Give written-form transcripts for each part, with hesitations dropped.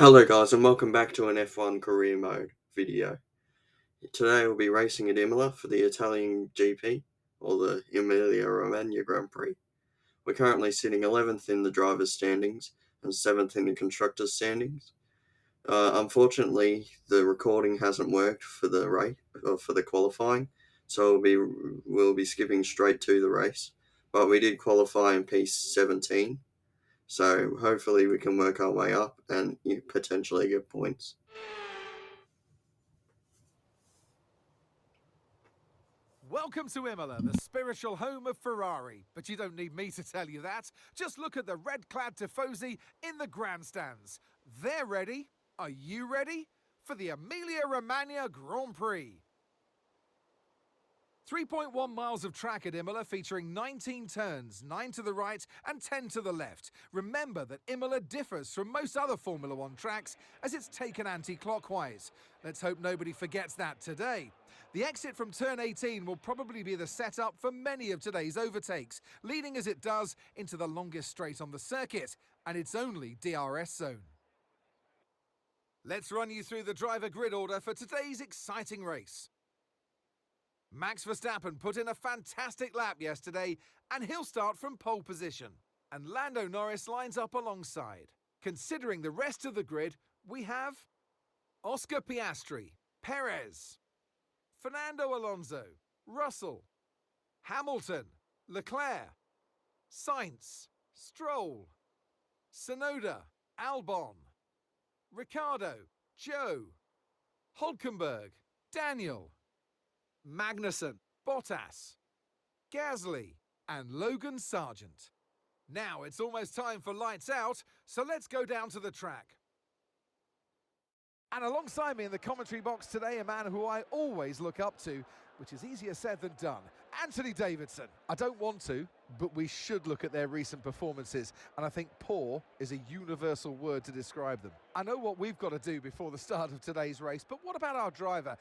Hello guys and welcome back to an F1 career mode video. Today we'll be racing at Imola for the Italian GP, or the Emilia-Romagna Grand Prix. We're currently sitting 11th in the drivers' standings and 7th in the constructors' standings. Unfortunately, the recording hasn't worked for the race or for the qualifying, so we'll be skipping straight to the race. But we did qualify in P17, so hopefully we can work our way up and potentially get points. Welcome to Imola, the spiritual home of Ferrari. But you don't need me to tell you that. Just look at the red-clad Tifosi in the grandstands. They're ready. Are you ready? For the Emilia-Romagna Grand Prix. 3.1 miles of track at Imola featuring 19 turns, 9 to the right and 10 to the left. Remember that Imola differs from most other Formula One tracks as it's taken anti-clockwise. Let's hope nobody forgets that today. The exit from turn 18 will probably be the setup for many of today's overtakes, leading as it does into the longest straight on the circuit and its only DRS zone. Let's run you through the driver grid order for today's exciting race. Max Verstappen put in a fantastic lap yesterday, and he'll start from pole position. And Lando Norris lines up alongside. Considering the rest of the grid, we have Oscar Piastri, Perez, Fernando Alonso, Russell, Hamilton, Leclerc, Sainz, Stroll, Tsunoda, Albon, Ricciardo, Joe, Hulkenberg, Daniel, Magnussen, Bottas, Gasly, and Logan Sargent. Now it's almost time for lights out, so let's go down to the track. And alongside me in the commentary box today, a man who I always look up to, which is easier said than done, Anthony Davidson. I don't want to, but we should look at their recent performances, and I think poor is a universal word to describe them. I know what we've got to do before the start of today's race, but what about our driver?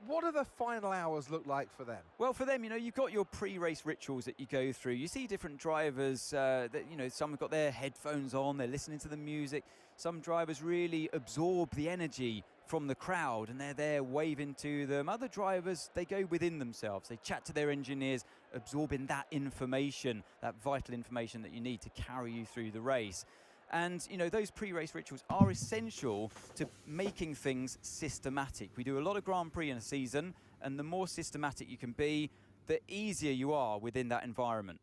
What do the final hours look like for them? Well, for them, you've got your pre-race rituals that you go through. You see different drivers that, some have got their headphones on, they're listening to the music. Some drivers really absorb the energy from the crowd and they're there waving to them. Other drivers, they go within themselves. They chat to their engineers, absorbing that information, that vital information that you need to carry you through the race. And, those pre-race rituals are essential to making things systematic. We do a lot of Grand Prix in a season, and the more systematic you can be, the easier you are within that environment.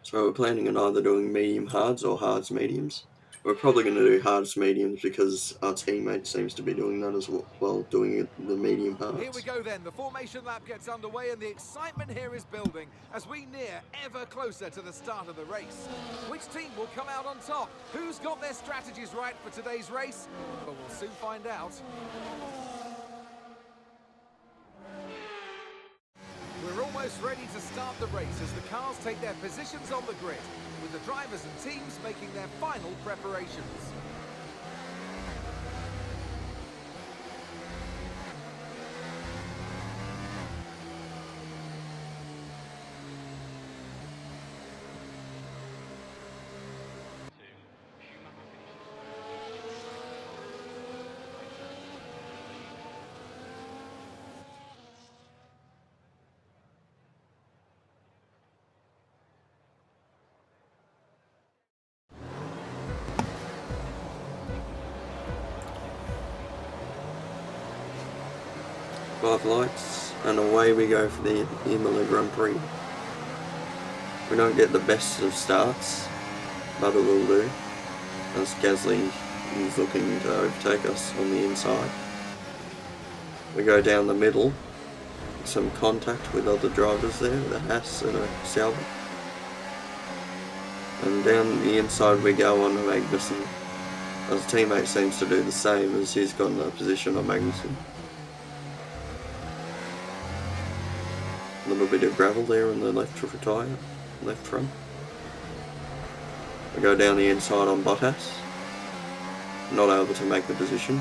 So we're planning on either doing medium hards or hards mediums. We're probably going to do hards mediums because our teammate seems to be doing that as well, doing the medium hards. Here we go then, the formation lap gets underway and the excitement here is building as we near ever closer to the start of the race. Which team will come out on top? Who's got their strategies right for today's race? But we'll soon find out. We're almost ready to start the race as the cars take their positions on the grid, with the drivers and teams making their final preparations. Five lights, and away we go for the Imola Grand Prix. We don't get the best of starts, but it will do, as Gasly is looking to overtake us on the inside. We go down the middle, some contact with other drivers there, the Haas and a Sauber. And down the inside we go on Magnussen, as teammate seems to do the same as he's got a position on Magnussen. A little bit of gravel there on the left tyre, left front. We go down the inside on Bottas, not able to make the position.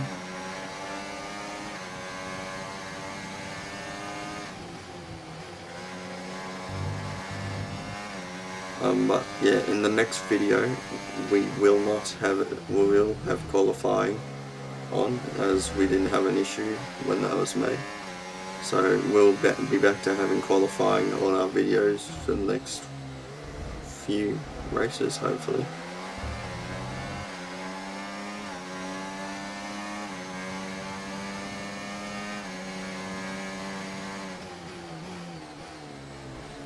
But yeah, in the next video we will have qualifying on, as we didn't have an issue when that was made. So we'll be back to having qualifying on our videos for the next few races, hopefully.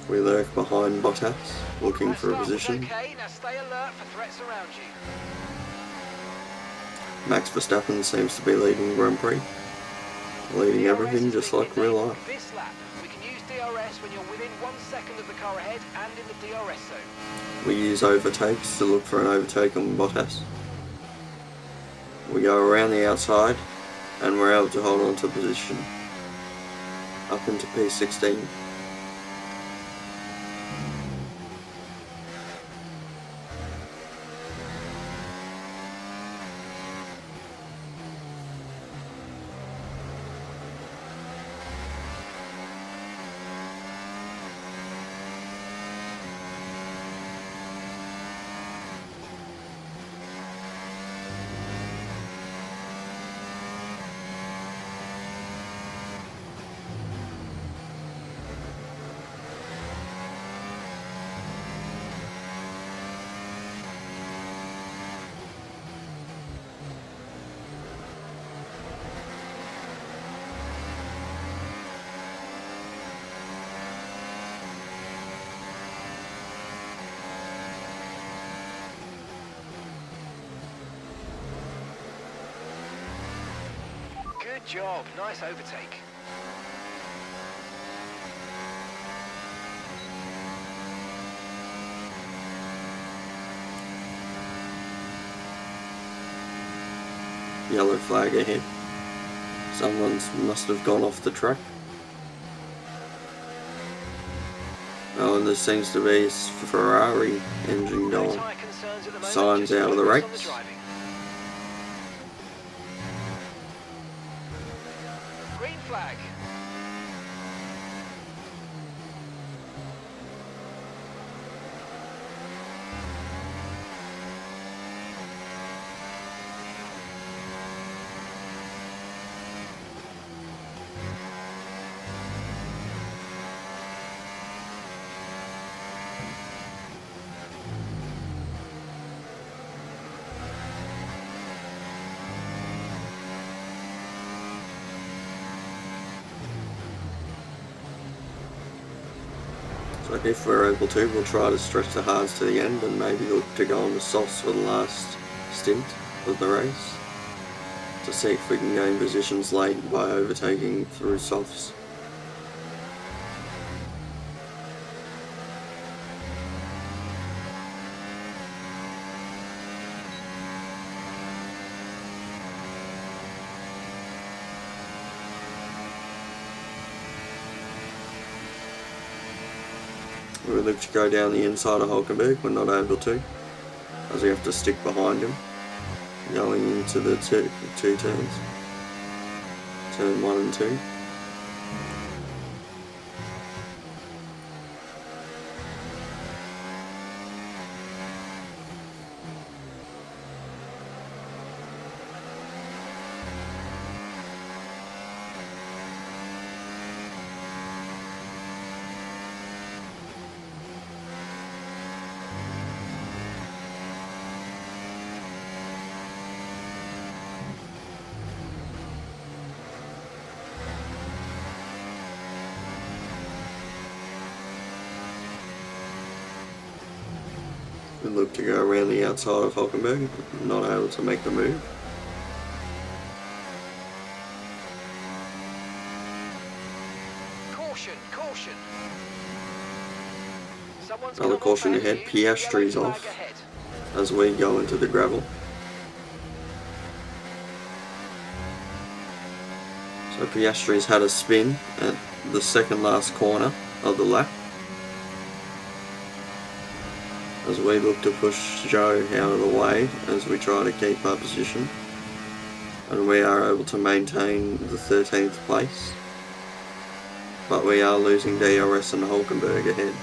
We lurk behind Bottas, looking for a position. Okay, now stay alert for threats around you. Max Verstappen seems to be leading Grand Prix. Leading everything just like real life. This lap, we can use DRS when you're within 1 second of the car ahead and in the DRS zone. We use overtakes to look for an overtake on Bottas. We go around the outside and we're able to hold on to position up into P16. Good job, nice overtake. Yellow flag ahead. Someone must have gone off the track. Oh, and there seems to be a Ferrari engine going. Signs out of the race. Green flag. So if we're able to, we'll try to stretch the hards to the end and maybe look to go on the softs for the last stint of the race, to see if we can gain positions late by overtaking through softs. We look to go down the inside of Hulkenberg, we're not able to, as we have to stick behind him, going into the two turns, turn 1 and 2. We look to go around the outside of Hulkenberg, not able to make the move. Caution, caution. Another caution ahead, Piastri's off as we go into the gravel. So Piastri's had a spin at the second last corner of the lap, as we look to push Joe out of the way as we try to keep our position, and we are able to maintain the 13th place, but we are losing DRS and Hulkenberg ahead.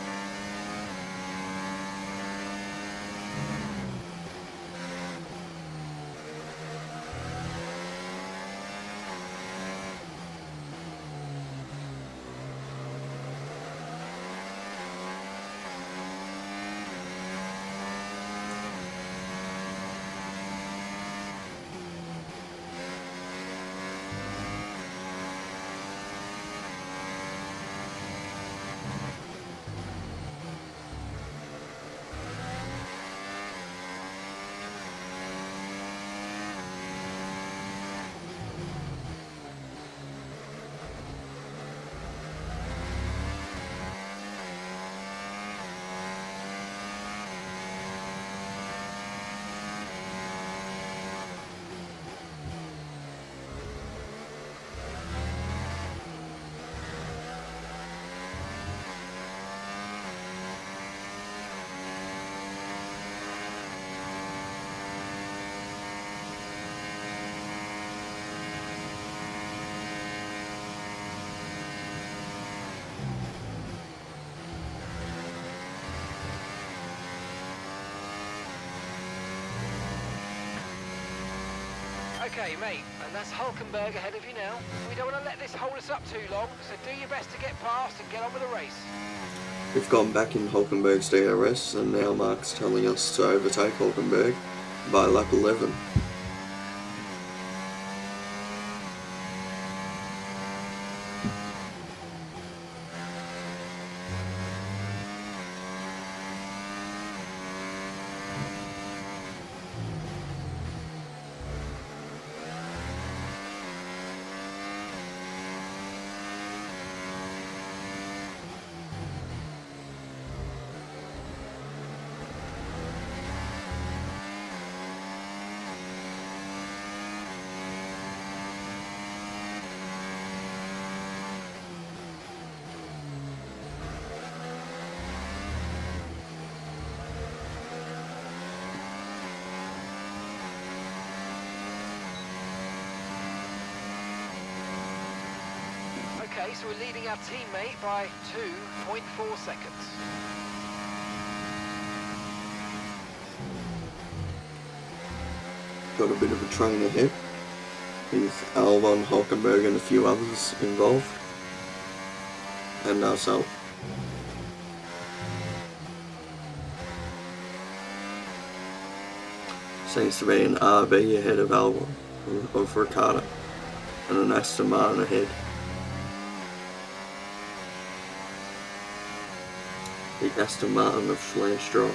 Okay, mate, and that's Hulkenberg ahead of you now. We don't want to let this hold us up too long, so do your best to get past and get on with the race. We've gone back in Hulkenberg's DRS, and now Mark's telling us to overtake Hulkenberg by lap 11. Okay, so we're leading our teammate by 2.4 seconds. Got a bit of a train ahead, with Albon, Hulkenberg and a few others involved, and ourselves. Seems to be an RB ahead of Albon, of Ricardo, and an Aston Martin ahead. The Aston Martin of Lance Stroll.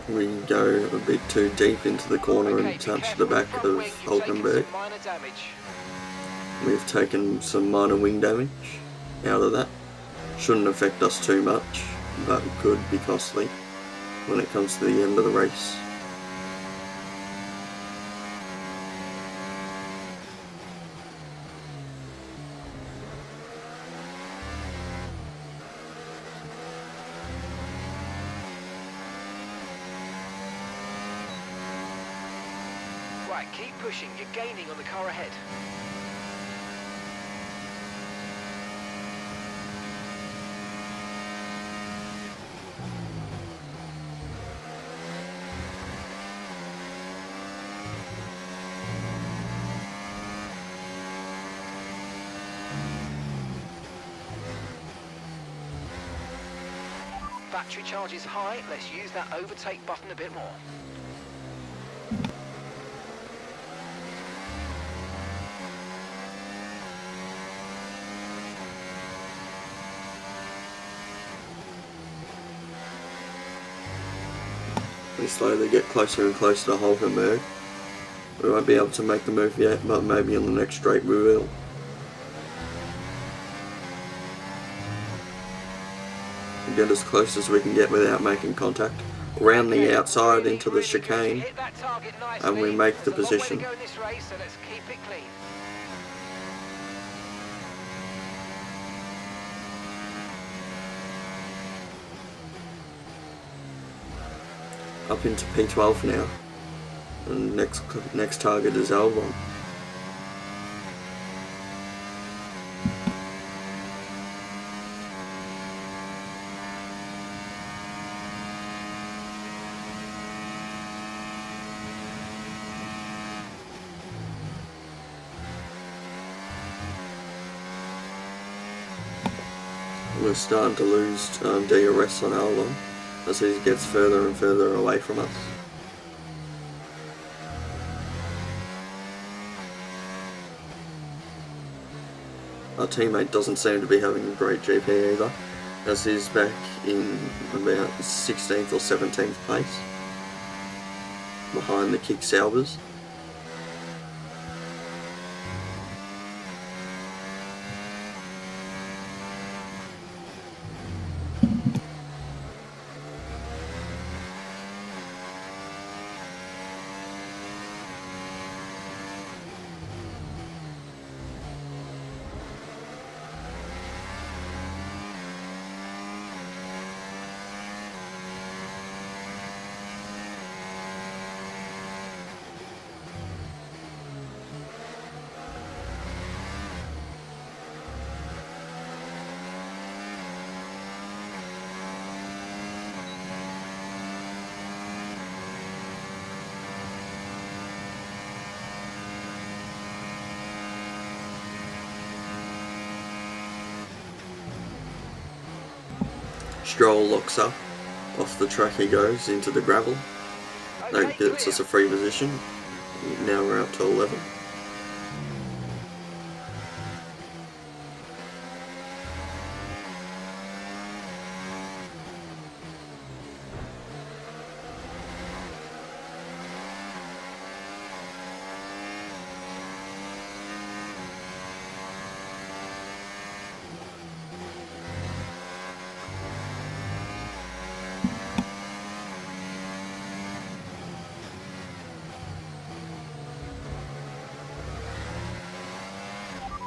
We go a bit too deep into the corner and touch the back of Hulkenberg. We've taken some minor wing damage out of that. Shouldn't affect us too much, but could be costly when it comes to the end of the race. Right, keep pushing. You're gaining on the car ahead. Battery charge is high. Let's use that overtake button a bit more. We slowly get closer and closer to Hulkenberg. We won't be able to make the move yet, but maybe on the next straight we will. We get as close as we can get without making contact. Round the outside into the chicane, and we make the position. Up into P12 now, and next target is Albon. We're starting to lose DRS on Albon as he gets further and further away from us. Our teammate doesn't seem to be having a great GP either, as he's back in about 16th or 17th place, behind the Kick Saubers. Stroll locks up. Off the track he goes into the gravel. That gets us a free position. Now we're up to 11.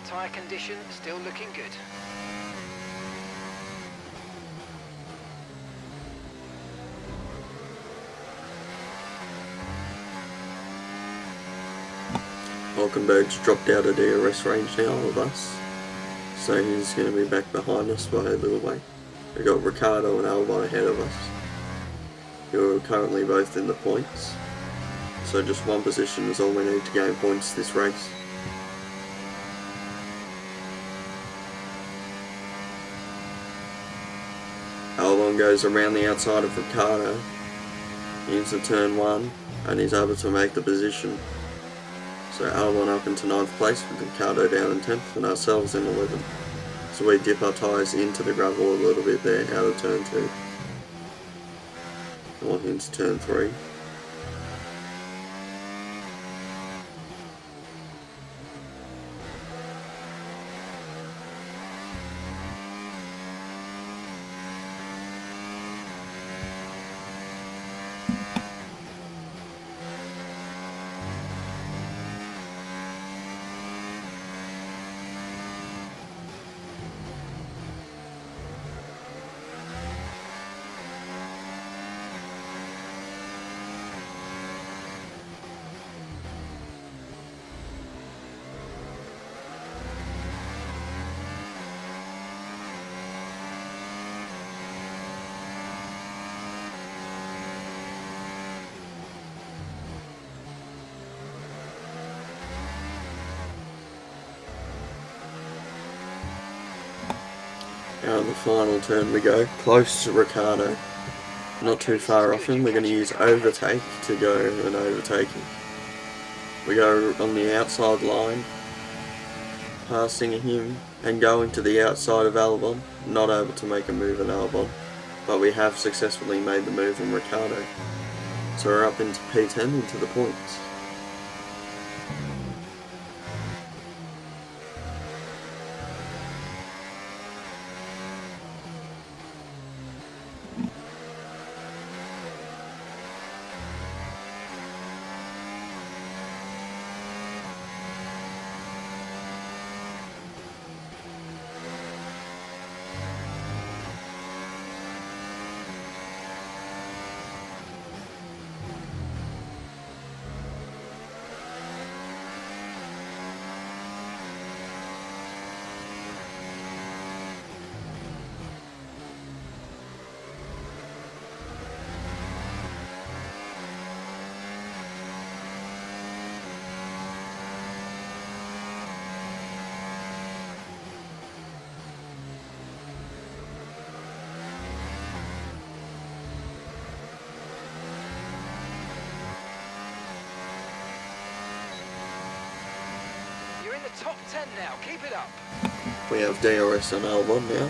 Tyre condition still looking good. Hulkenberg's dropped out of DRS range now of us, so he's going to be back behind us by a little way. We've got Ricciardo and Albon ahead of us, who are currently both in the points, so just one position is all we need to gain points this race. Albon goes around the outside of Ricciardo into turn 1 and he's able to make the position. So Albon up into 9th place with Ricciardo down in 10th and ourselves in 11th. So we dip our tyres into the gravel a little bit there out of turn 2. Or into turn 3. Out of the final turn we go, close to Ricciardo, not too far off him. We're going to use overtake to go and overtake him. We go on the outside line, passing him and going to the outside of Albon, not able to make a move on Albon, but we have successfully made the move on Ricciardo. So we're up into P10 into the points. Top 10 now, keep it up. We have DRS on Albon now,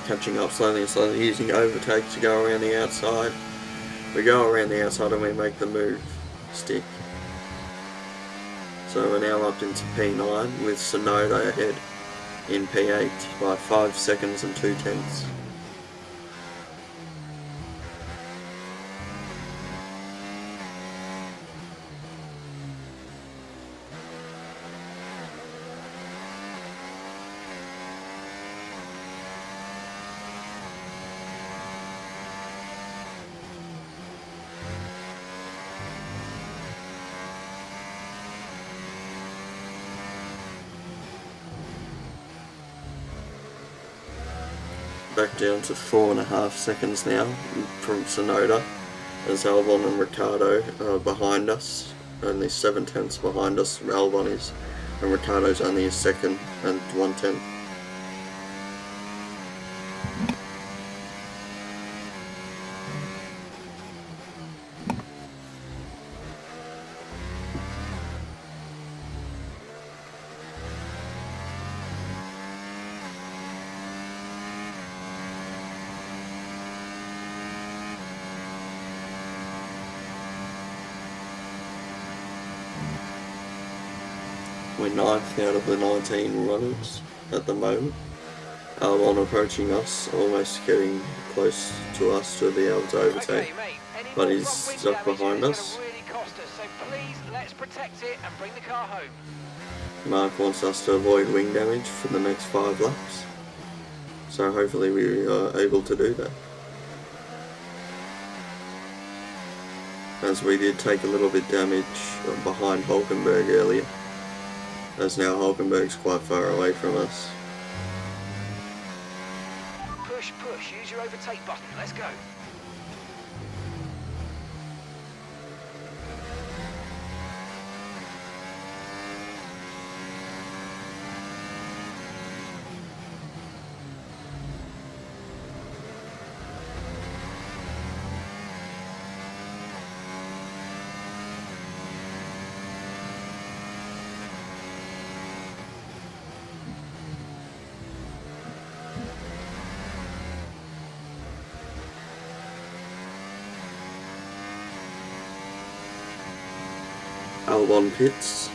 catching up slowly and slowly, using overtake to go around the outside. We go around the outside and we make the move stick. So we're now up into P9 with Tsunoda ahead in P8 by 5 seconds and 2/10. Back down to 4.5 seconds now from Tsunoda, as Albon and Ricciardo are behind us, only 7/10 behind us. Albon is, and Ricciardo's only a second and 1/10. We're 9th out of the 19 runners at the moment. Albon approaching us, almost getting close to us to be able to overtake. Okay, mate. Any But more he's front stuck wind damage behind is us. going to really cost us. So please, let's protect it and bring the car home. Mark wants us to avoid wing damage for the next 5 laps. So hopefully we are able to do that. As we did take a little bit damage behind Hulkenberg earlier. As now Hulkenberg's quite far away from us. Push, push. Use your overtake button. Let's go. Albon pits,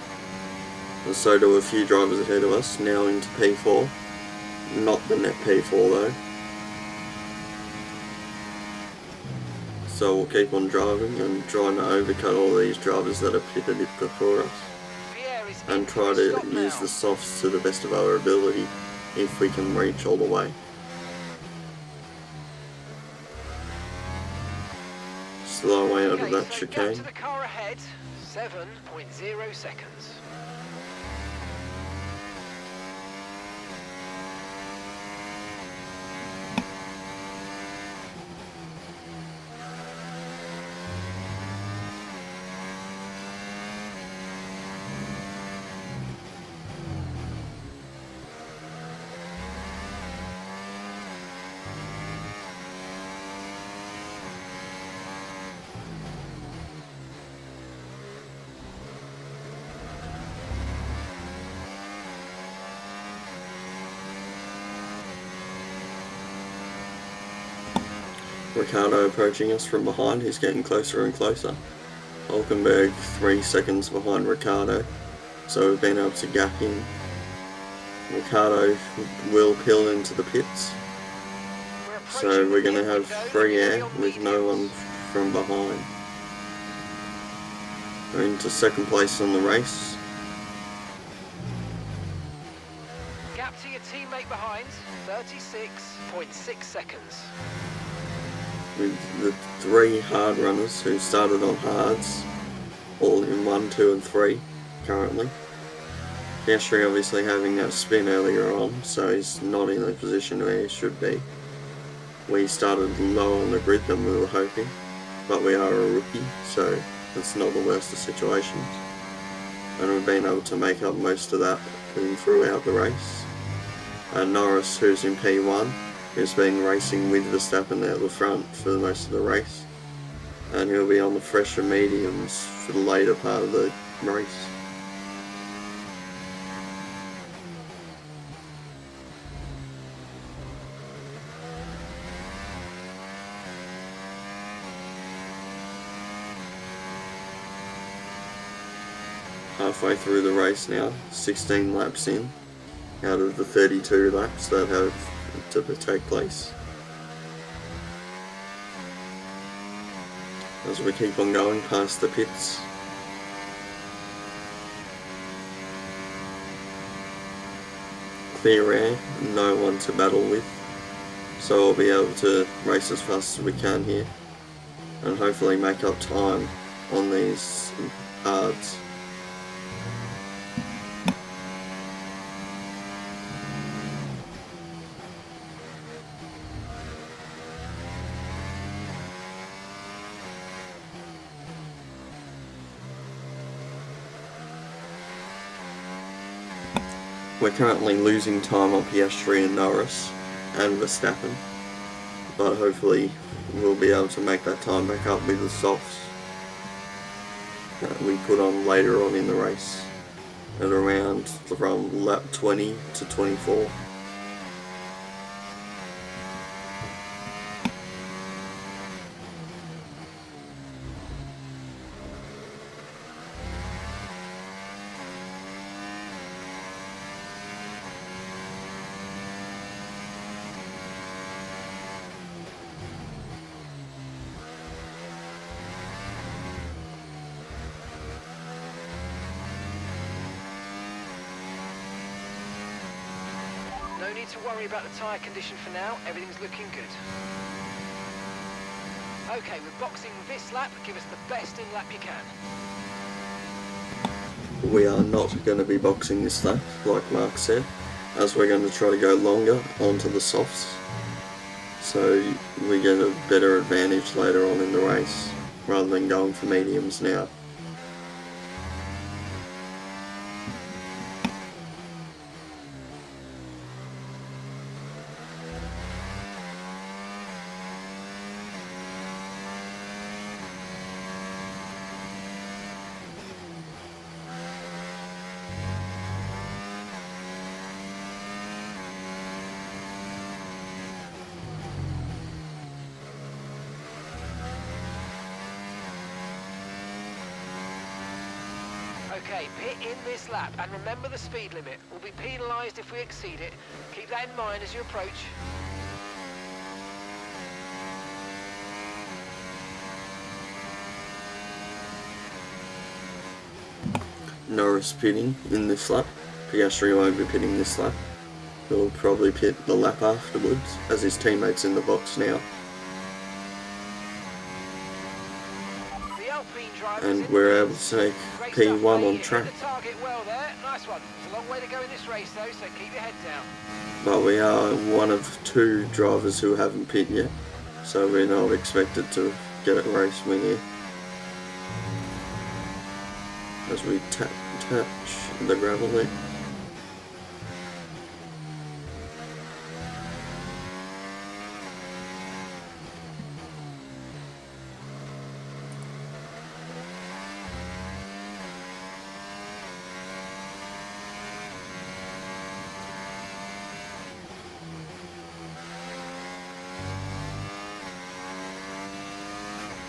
and so do a few drivers ahead of us, now into P4. Not the net P4 though. So we'll keep on driving and trying to overcut all these drivers that are pitted before us. Pierre is And into try the to stop use now. the softs to the best of our ability if we can reach all the way. Slow way out of Okay, that so gap chicane. to the car ahead, 7.0 seconds. Ricardo approaching us from behind, he's getting closer and closer. Hulkenberg 3 seconds behind Ricardo, so we've been able to gap him. Ricardo will peel into the pits, so we're going to have free air with no one from behind. We're into second place in the race. Gap to your teammate behind, 36.6 seconds. With the 3 hard runners who started on hards, all in 1, 2 and 3 currently. Piastri obviously having that spin earlier on, so he's not in the position where he should be. We started lower on the grid than we were hoping, but we are a rookie, so it's not the worst of situations. And we've been able to make up most of that throughout the race. And Norris, who's in P1, has been racing with Verstappen out the front for most of the race, and he'll be on the fresher mediums for the later part of the race. Halfway through the race now, 16 laps in out of the 32 laps that have to take place. As we keep on going past the pits. Clear air, no one to battle with, so we'll be able to race as fast as we can here and hopefully make up time on these hards. We're currently losing time on Piastri and Norris and Verstappen, but hopefully we'll be able to make that time back up with the softs that we put on later on in the race at around from lap 20 to 24. No need to worry about the tyre condition for now. Everything's looking good. Okay, we're boxing this lap. Give us the best in lap you can. We are not going to be boxing this lap, like Mark said, as we're going to try to go longer onto the softs, so we get a better advantage later on in the race, rather than going for mediums now. Okay, pit in this lap, and remember the speed limit. We'll be penalised if we exceed it. Keep that in mind as you approach. Norris pitting in this lap. Piastri won't be pitting this lap. He'll probably pit the lap afterwards, as his teammate's in the box now. And we're able to take P1 on track. Nice one. It's a long way to go in this race though, so keep your head down. But we are one of two drivers who haven't pit yet, so we're not expected to get a race win here. As we touch the gravel there.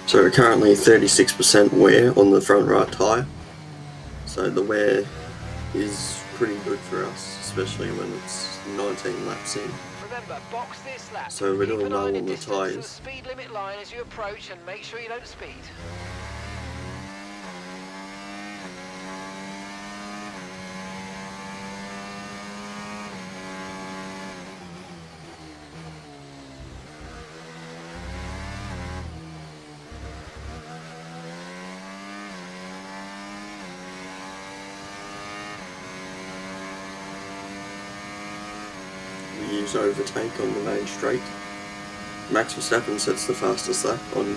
So we're currently 36% wear on the front right tyre, so the wear is pretty good for us, especially when it's 19 laps in. Remember, box this lap. So we're doing Keep an eye well on on the distance to the tyres. speed limit line as you approach, and make sure you don't speed. We use overtake on the main straight. Max Verstappen sets the fastest lap on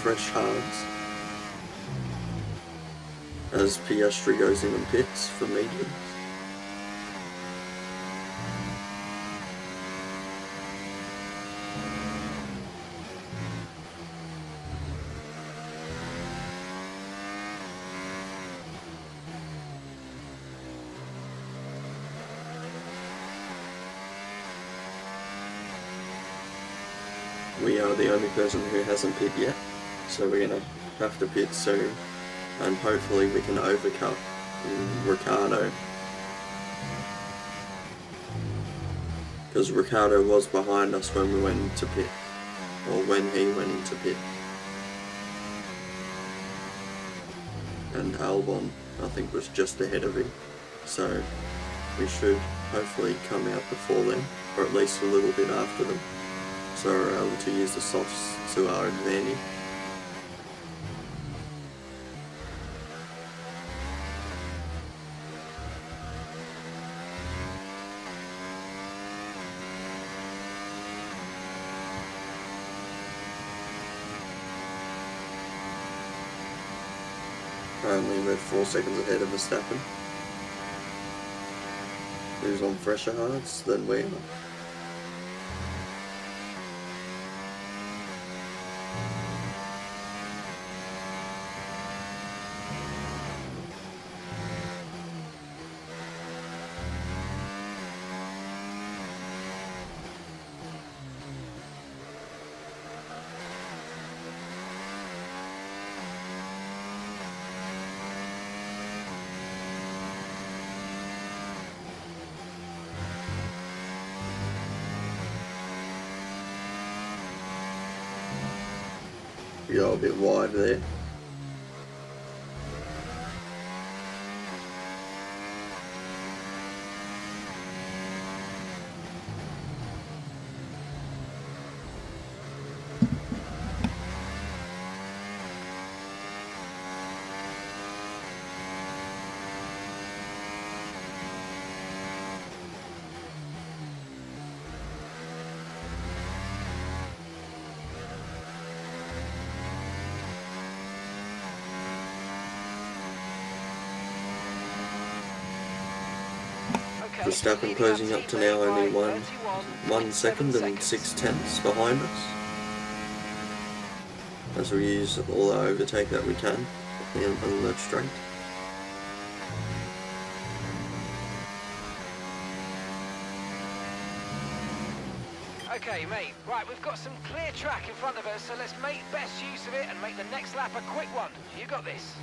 fresh hards, as Piastri goes in and pits for mediums. We are the only person who hasn't pit yet, so we're going to have to pit soon, and hopefully we can overcut Ricciardo, because Ricciardo was behind us when we went into pit, or when he went into pit, and Albon I think was just ahead of him, so we should hopefully come out before them, or at least a little bit after them, so we're able to use the softs to our advantage. Currently we're 4 seconds ahead of Verstappen, who's on fresher hards than we are. We go a bit wide there. Verstappen closing up to now only 1 second and 6/10 behind us, as we use all the overtake that we can on that straight. Okay, mate. Right, we've got some clear track in front of us, so let's make best use of it and make the next lap a quick one. You got this.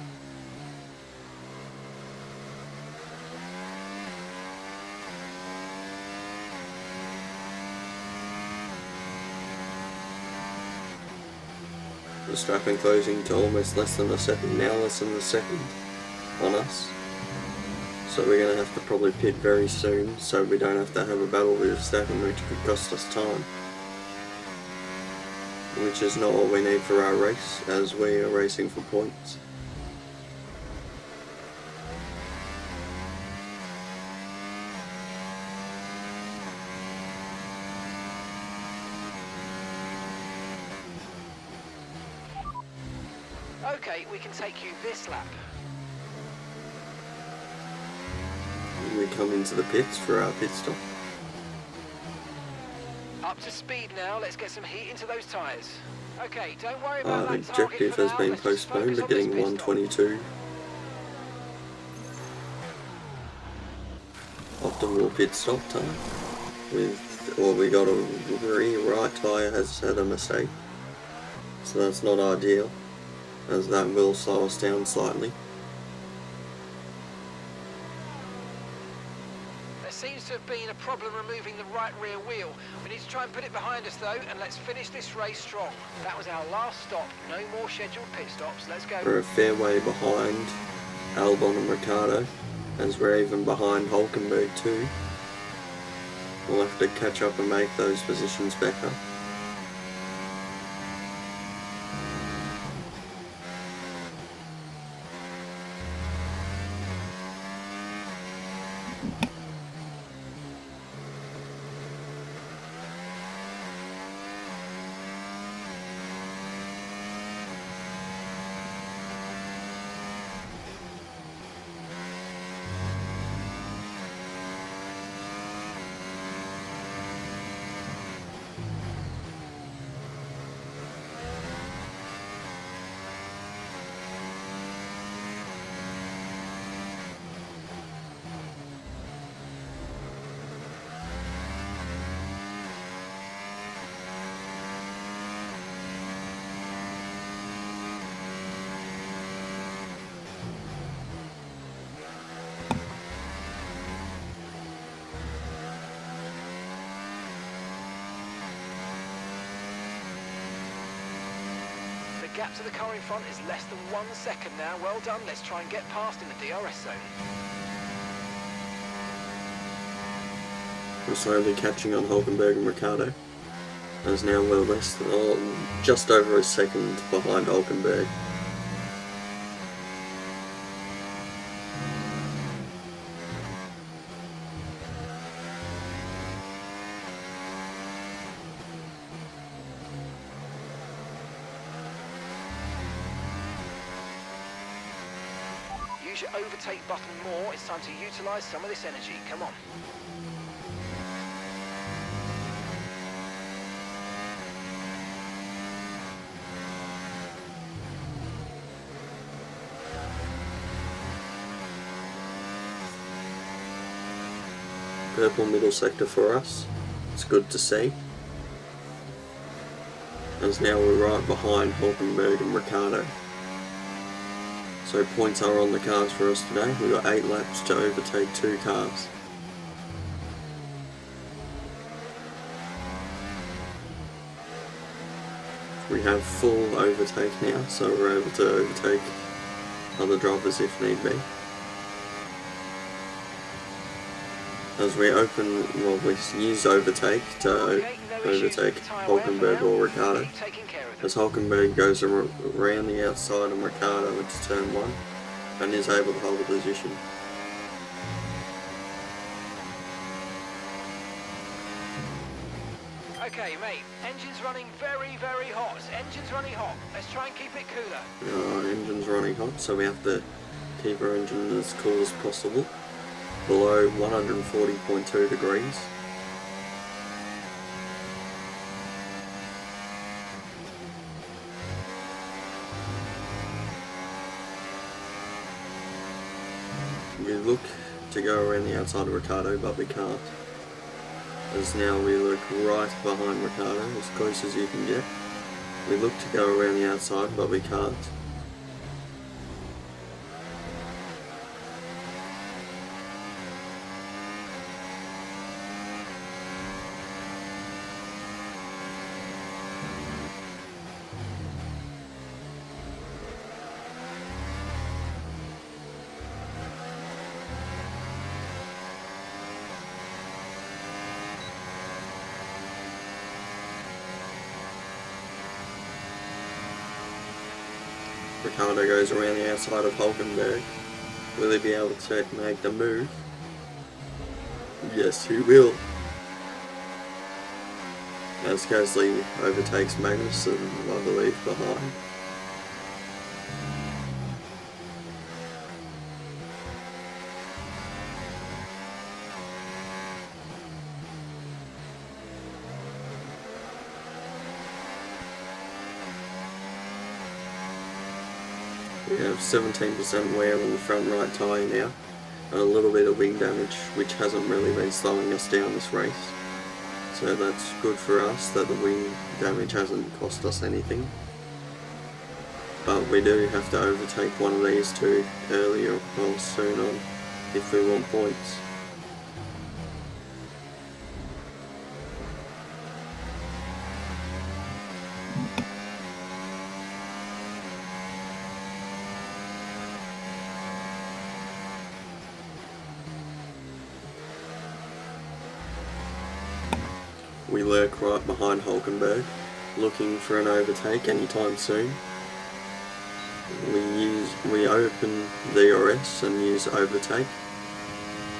Verstappen closing to almost less than a second, now less than a second on us. So we're going to have to probably pit very soon, so we don't have to have a battle with Verstappen, which could cost us time. Which is not what we need for our race, as we are racing for points. Okay, we can take you this lap. We come into the pits for our pit stop. Up to speed now, let's get some heat into those tyres. Okay, don't worry about The that target objective for has now. been Let's just postponed, focus but on this getting pit stop. 122 optimal pit stop time. We got a right tyre has had a mistake, so that's not ideal, as that will slow us down slightly. There seems to have been a problem removing the right rear wheel. We need to try and put it behind us though, and let's finish this race strong. That was our last stop. No more scheduled pit stops. Let's go. We're a fair way behind Albon and Ricciardo, as we're even behind Hulkenberg too. We'll have to catch up and make those positions better. The gap to the car in front is less than 1 second now. Well done. Let's try and get past in the DRS zone. We're slowly catching on Hulkenberg and Ricciardo, as now we're just over a second behind Hulkenberg. Use your overtake button more. It's time to utilise some of this energy. Come on. Purple middle sector for us. It's good to see, as now we're right behind Hulkenberg and Ricciardo. So points are on the cars for us today. We've got 8 laps to overtake 2 cars. We have full overtake now, so we're able to overtake other drivers if need be. As we use overtake to overtake Hulkenberg or Ricciardo. As Hulkenberg goes around the outside and Ricciardo into turn 1 and is able to hold a position. Okay, mate. Engine's running very, very hot. Engine's running hot. Let's try and keep it cooler. Our engine's running hot, so we have to keep our engine as cool as possible. below 140.2 degrees. We look to go around the outside of Ricardo, but we can't, as now we look right behind Ricardo, as close as you can get. We look to go around the outside, but we can't. Ricardo goes around the outside of Hulkenberg. Will he be able to make the move? Yes, he will. As Gasly overtakes Magnussen, I believe, behind. We have 17% wear on the front right tyre now, and a little bit of wing damage, which hasn't really been slowing us down this race. So that's good for us that the wing damage hasn't cost us anything. But we do have to overtake one of these two earlier or soon on if we want points. We lurk right behind Hulkenberg, looking for an overtake anytime soon. We open DRS and use overtake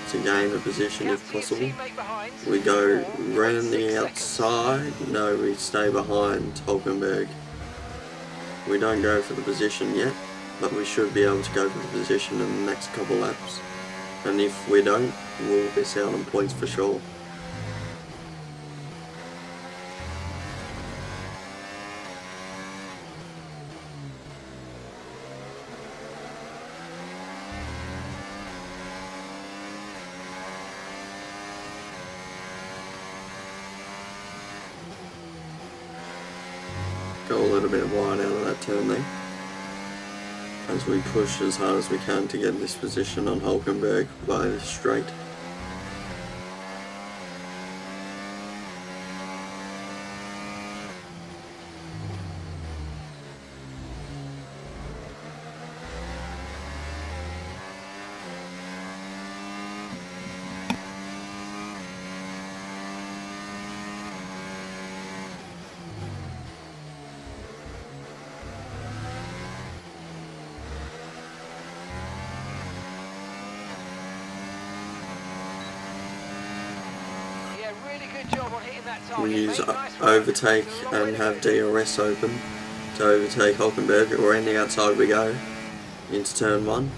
to gain a position if possible. We go round the outside, no, we stay behind Hulkenberg. We don't go for the position yet, but we should be able to go for the position in the next couple laps. And if we don't, we'll miss out on points for sure. Go a little bit wide out of that turn there, as we push as hard as we can to get this position on Hulkenberg by this straight. We use overtake and have DRS open to overtake Hulkenberg. Around the outside we go into turn 1,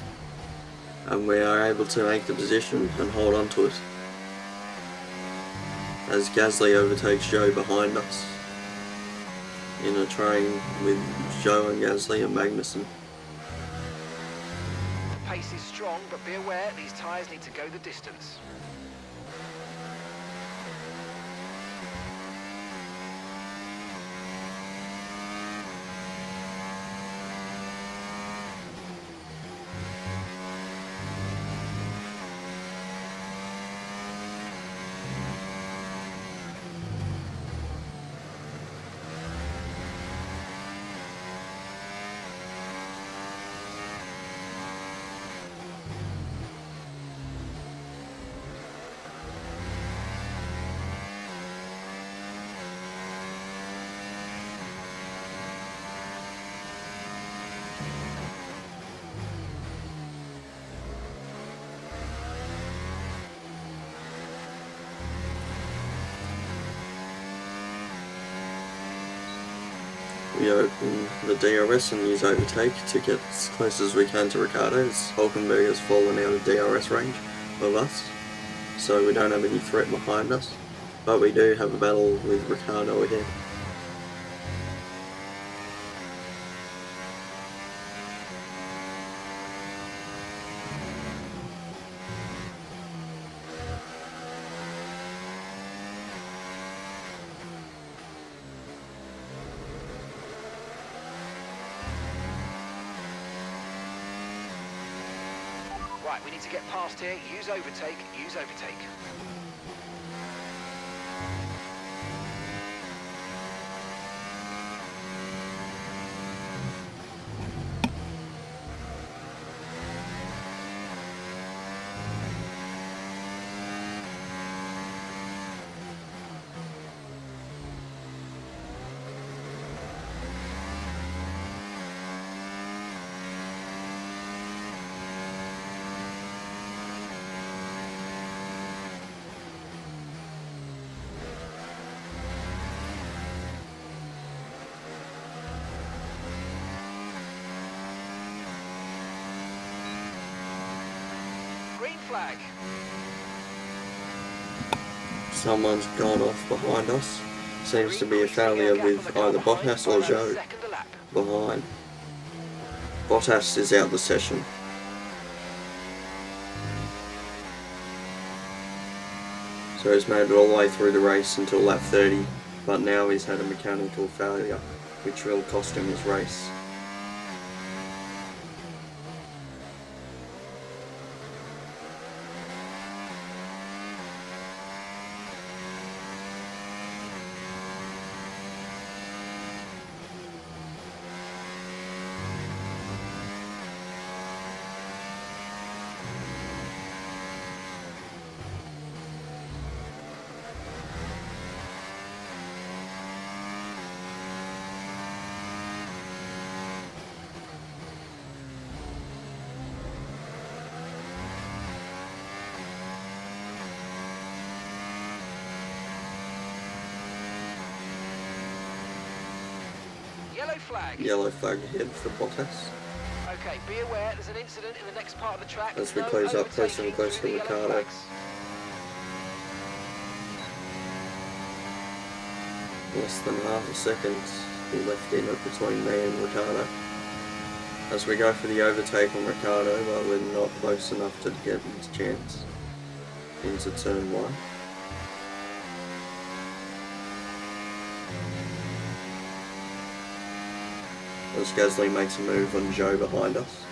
and we are able to make the position and hold on to it as Gasly overtakes Joe behind us in a train with Joe and Gasly and Magnussen. The pace is strong, but be aware these tyres need to go the distance. We open the DRS and use overtake to get as close as we can to Ricardo, as Hulkenberg has fallen out of DRS range of us, so we don't have any threat behind us, but we do have a battle with Ricciardo ahead. Right, we need to get past here. Use overtake, use overtake. Green flag. Someone's gone off behind us. Seems to be a failure with either Bottas or Zhou behind. Bottas is out the session. So he's made it all the way through the race until lap 30, but now he's had a mechanical failure, which will cost him his race. Yellow flag. Yellow flag ahead for Bottas. Okay, be aware there's an incident in the next part of the track. As we No close up closer and overtaking closer through to the yellow Ricciardo. flags. Less than half a second he left in it between me and Ricciardo. As we go for the overtake on Ricciardo, but we're not close enough to get his chance into turn 1. As Gasly makes a move on Zhou behind us.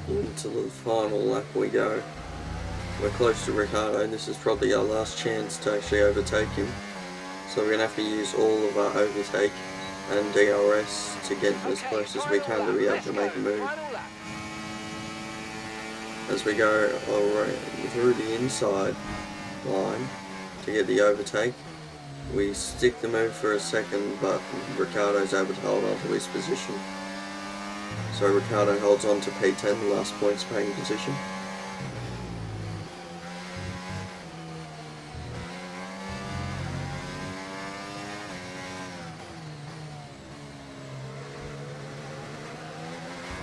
Into the final lap we go. We're close to Ricciardo. This is probably our last chance to actually overtake him. So we're going to have to use all of our overtake and DRS to get as close as we can to be able to make a move. As we go through the inside line to get the overtake, we stick the move for a second, but Ricciardo's able to hold on to his position. So Ricciardo holds on to P10, the last points paying position.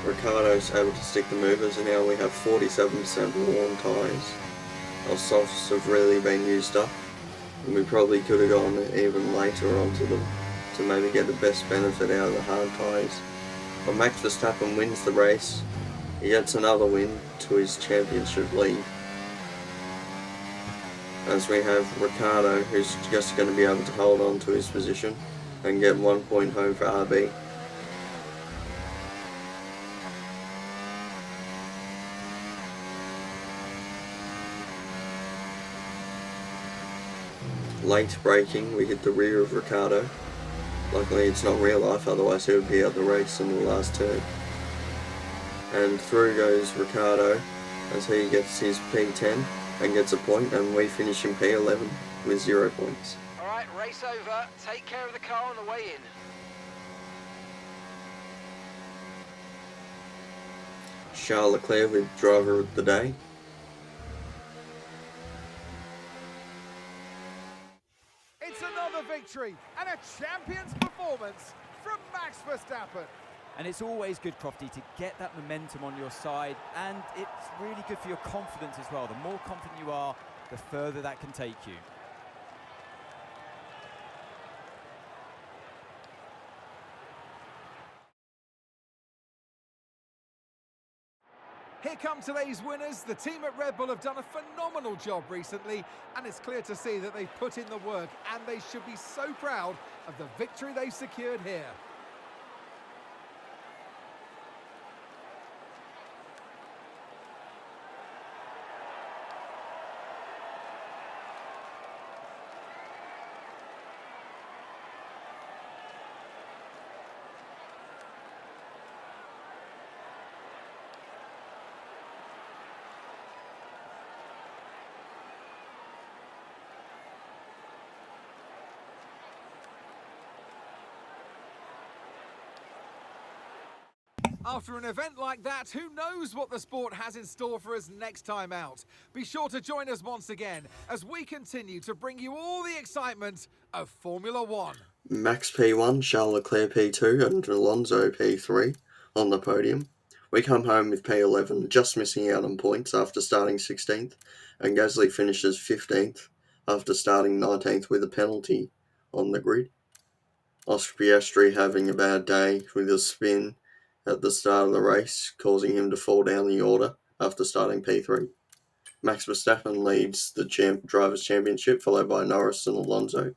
Ricciardo's able to stick the movers, and now we have 47% worn tyres. Our softs have really been used up, and we probably could have gone even later onto them to maybe get the best benefit out of the hard tyres. But Max Verstappen wins the race. He gets another win to his championship lead. As we have Ricciardo, who's just going to be able to hold on to his position and get 1 point home for RB. late braking, we hit the rear of Ricciardo. Luckily it's not real life, otherwise he would be out the race in the last turn. And through goes Ricciardo as he gets his P10 and gets a point, and we finish in P11 with 0 points. Alright, race over. Take care of the car on the way in. Charles Leclerc with driver of the day. It's another victory and a champion's performance from Max Verstappen. And it's always good, Crofty, to get that momentum on your side, and it's really good for your confidence as well. The more confident you are, the further that can take you. Here come today's winners. The team at Red Bull have done a phenomenal job recently, and it's clear to see that they've put in the work, and they should be so proud of the victory they've secured here. After an event like that, who knows what the sport has in store for us next time out? Be sure to join us once again as we continue to bring you all the excitement of Formula One. Max P1, Charles Leclerc P2 and Alonso P3 on the podium. We come home with P11, just missing out on points after starting 16th, and Gasly finishes 15th after starting 19th with a penalty on the grid. Oscar Piastri having a bad day with a spin at the start of the race, causing him to fall down the order after starting P3. Max Verstappen leads the Drivers' Championship, followed by Norris and Alonso.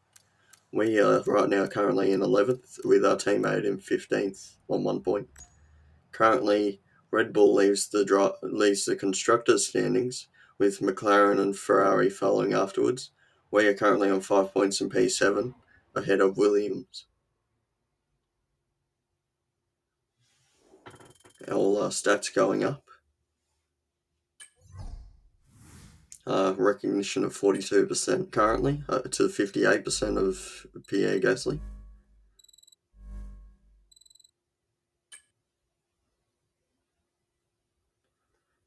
We are right now currently in 11th, with our teammate in 15th on 1 point. Currently, Red Bull leads the constructors' standings, with McLaren and Ferrari following afterwards. We are currently on 5 points in P7, ahead of Williams. All stats going up. Recognition of 42% currently, to 58% of Pierre Gasly.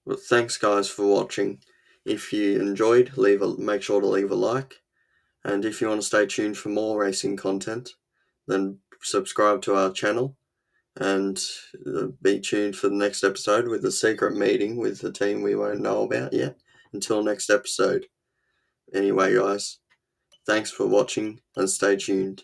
Well, thanks guys for watching. If you enjoyed, make sure to leave a like, and if you want to stay tuned for more racing content, then subscribe to our channel, and be tuned for the next episode with a secret meeting with the team we won't know about yet. Until next episode. Anyway guys, thanks for watching and stay tuned.